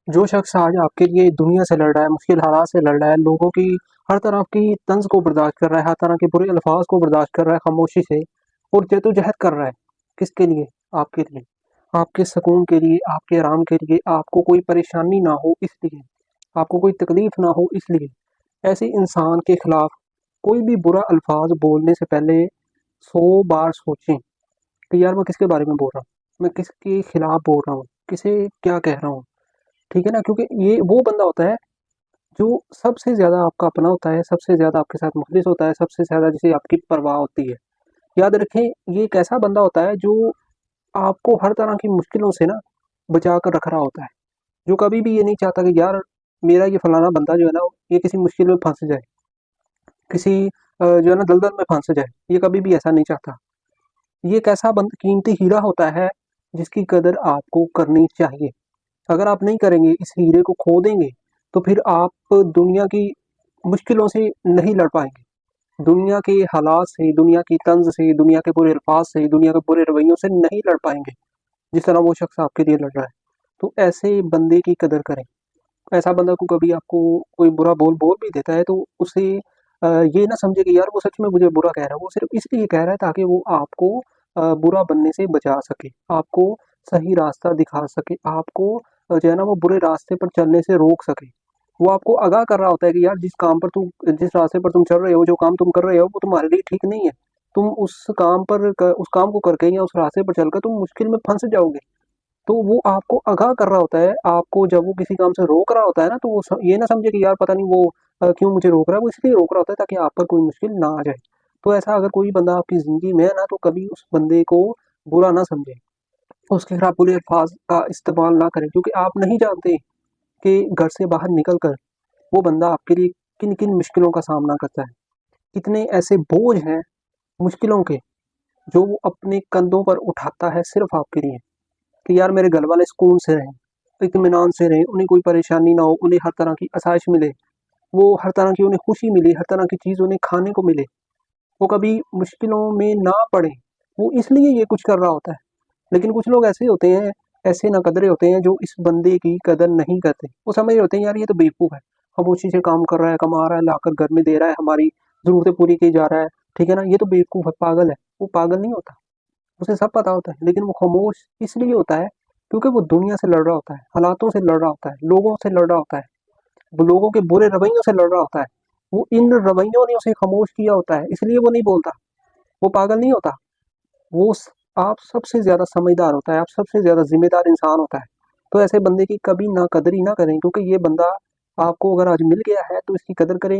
जो शख्स आज आपके लिए दुनिया से लड़ रहा है, मुश्किल हालात से लड़ रहा है, लोगों की हर तरह की तंज को बर्दाश्त कर रहा है, हर तरह के बुरे अल्फाज को बर्दाश्त कर रहा है खामोशी से, और जद्दोजहद कर रहा है, किसके लिए? आपके लिए, आपके सुकून के लिए, आपके आराम के लिए, आपको कोई परेशानी ना हो इसलिए, आपको कोई तकलीफ ना हो इसलिए। ऐसे इंसान के खिलाफ कोई भी बुरा अल्फाज बोलने से पहले 100 बार सोचें कि यार मैं किसके बारे में बोल रहा हूँ, मैं किसके खिलाफ बोल रहा हूँ, किसे क्या कह रहा हूँ। ठीक है ना? क्योंकि ये वो बंदा होता है जो सबसे ज़्यादा आपका अपना होता है, सबसे ज़्यादा आपके साथ मुखलिस होता है, सबसे ज़्यादा जिसे आपकी परवाह होती है। याद रखें, ये एक ऐसा बंदा होता है जो आपको हर तरह की मुश्किलों से ना बचा कर रख रहा होता है, जो कभी भी ये नहीं चाहता कि यार मेरा ये फलाना बंदा जो है ना ये किसी मुश्किल में फंस जाए, किसी जो है ना दलदल में फंस जाए, ये कभी भी ऐसा नहीं चाहता। ये एक ऐसा कीमती हीरा होता है जिसकी कदर आपको करनी चाहिए। अगर आप नहीं करेंगे, इस हीरे को खो देंगे, तो फिर आप दुनिया की मुश्किलों से नहीं लड़ पाएंगे, दुनिया के हालात से, दुनिया की तंज से, दुनिया के बुरे अल्फाज से, दुनिया के बुरे रवैयों से नहीं लड़ पाएंगे जिस तरह वो शख्स आपके लिए लड़ रहा है। तो ऐसे बंदे की कदर करें। ऐसा बंदा को कभी आपको कोई बुरा बोल बोल भी देता है तो उसे ये ना समझे कि यार वो सच में मुझे बुरा कह रहा है, वो सिर्फ इसलिए कह रहा है ताकि वो आपको बुरा बनने से बचा सके, आपको सही रास्ता दिखा सके, आपको जो है ना वो बुरे रास्ते पर चलने से रोक सके। वो आपको आगाह कर रहा होता है कि यार जिस रास्ते पर तुम चल रहे हो, जो काम तुम कर रहे हो वो तुम्हारे लिए ठीक नहीं है। तुम उस काम को करके या उस रास्ते पर चलकर तुम मुश्किल में फंस जाओगे। तो वो आपको आगाह कर रहा होता है, आपको जब वो किसी काम से रोक रहा होता है ना, तो वो ये ना समझे कि यार पता नहीं वो क्यों मुझे रोक रहा है, वो इसलिए रोक रहा होता है ताकि आप पर कोई मुश्किल ना आ जाए। तो ऐसा अगर कोई बंदा आपकी ज़िंदगी में है ना, तो कभी उस बंदे को बुरा ना समझें, उसके खिलाफ बुरे अल्फाज का इस्तेमाल ना करें, क्योंकि आप नहीं जानते कि घर से बाहर निकल कर वो बंदा आपके लिए किन किन मुश्किलों का सामना करता है, कितने ऐसे बोझ हैं मुश्किलों के जो वो अपने कंधों पर उठाता है सिर्फ आपके लिए, कि यार मेरे घर वाले सुकून से रहें, इत्मीनान से रहें, उन्हें कोई परेशानी ना हो, उन्हें हर तरह की आसाइश मिले, वो हर तरह की उन्हें खुशी मिले, हर तरह की चीज़ उन्हें खाने को मिले, वो कभी मुश्किलों में ना पड़े, वो इसलिए ये कुछ कर रहा होता है। लेकिन कुछ लोग ऐसे होते हैं, ऐसे नाकदरे होते हैं जो इस बंदे की कदर नहीं करते। वो समझ रहे होते हैं यार ये तो बेवकूफ़ है, खामोशी से काम कर रहा है, कमा रहा है, लाकर घर में दे रहा है, हमारी ज़रूरतें पूरी की जा रहा है, ठीक है ना? ये तो बेवकूफ़ है, पागल है। वो पागल नहीं होता, उसे सब पता होता है, लेकिन वो खामोश इसलिए होता है क्योंकि वो दुनिया से लड़ रहा होता है, हालातों से लड़ रहा होता है, लोगों से लड़ रहा होता है, वो लोगों के बुरे रवैयों से लड़ रहा होता है। वो इन रवैयों ने उसे खामोश किया होता है, इसलिए वो नहीं बोलता। वो पागल नहीं होता, वो आप सबसे ज़्यादा समझदार होता है, आप सबसे ज़्यादा जिम्मेदार इंसान होता है। तो ऐसे बंदे की कभी ना कदरी ना करें, क्योंकि ये बंदा आपको अगर आज मिल गया है तो इसकी कदर करें।